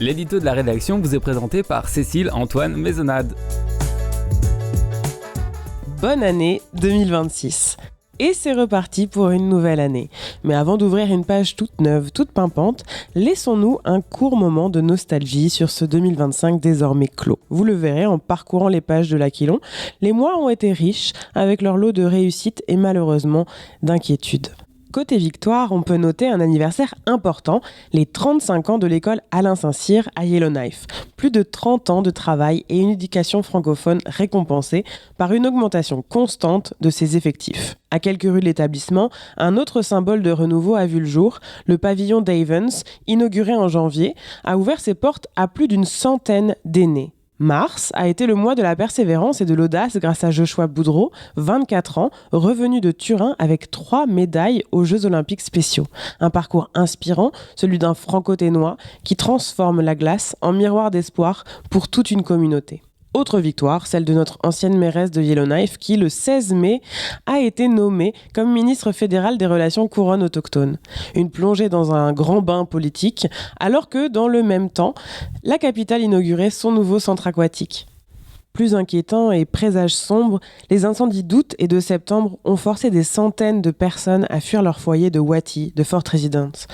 L'édito de la rédaction vous est présenté par Cécile Antoine Maisonnade. Bonne année 2026. Et c'est reparti pour une nouvelle année. Mais avant d'ouvrir une page toute neuve, toute pimpante, laissons-nous un court moment de nostalgie sur ce 2025 désormais clos. Vous le verrez en parcourant les pages de l'Aquilon, les mois ont été riches avec leur lot de réussites et malheureusement d'inquiétudes. Côté victoire, on peut noter un anniversaire important, les 35 ans de l'école Alain Saint-Cyr à Yellowknife. Plus de 30 ans de travail et une éducation francophone récompensée par une augmentation constante de ses effectifs. À quelques rues de l'établissement, un autre symbole de renouveau a vu le jour. Le pavillon d'Avens, inauguré en janvier, a ouvert ses portes à plus d'une centaine d'aînés. Mars a été le mois de la persévérance et de l'audace grâce à Joshua Boudreau, 24 ans, revenu de Turin avec 3 médailles aux Jeux Olympiques spéciaux. Un parcours inspirant, celui d'un franco-ténois qui transforme la glace en miroir d'espoir pour toute une communauté. Autre victoire, celle de notre ancienne mairesse de Yellowknife qui, le 16 mai, a été nommée comme ministre fédérale des relations couronnes autochtones. Une plongée dans un grand bain politique, alors que, dans le même temps, la capitale inaugurait son nouveau centre aquatique. Plus inquiétant et présage sombre, les incendies d'août et de septembre ont forcé des centaines de personnes à fuir leur foyer de Wati, de Fort Residence.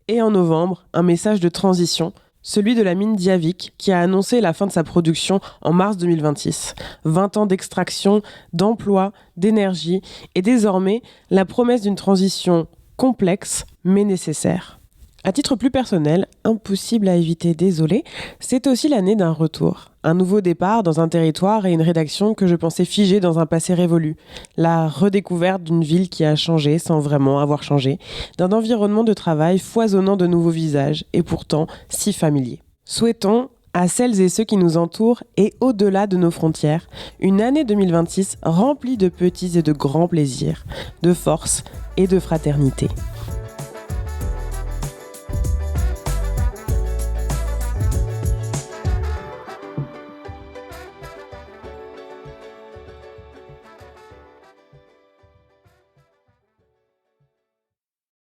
Et en novembre, un message de transition, celui de la mine Diavik, qui a annoncé la fin de sa production en mars 2026. 20 ans d'extraction, d'emploi, d'énergie et désormais la promesse d'une transition complexe mais nécessaire. À titre plus personnel, impossible à éviter, désolé, c'est aussi l'année d'un retour. Un nouveau départ dans un territoire et une rédaction que je pensais figée dans un passé révolu. La redécouverte d'une ville qui a changé sans vraiment avoir changé. D'un environnement de travail foisonnant de nouveaux visages et pourtant si familier. Souhaitons à celles et ceux qui nous entourent et au-delà de nos frontières, une année 2026 remplie de petits et de grands plaisirs, de force et de fraternité.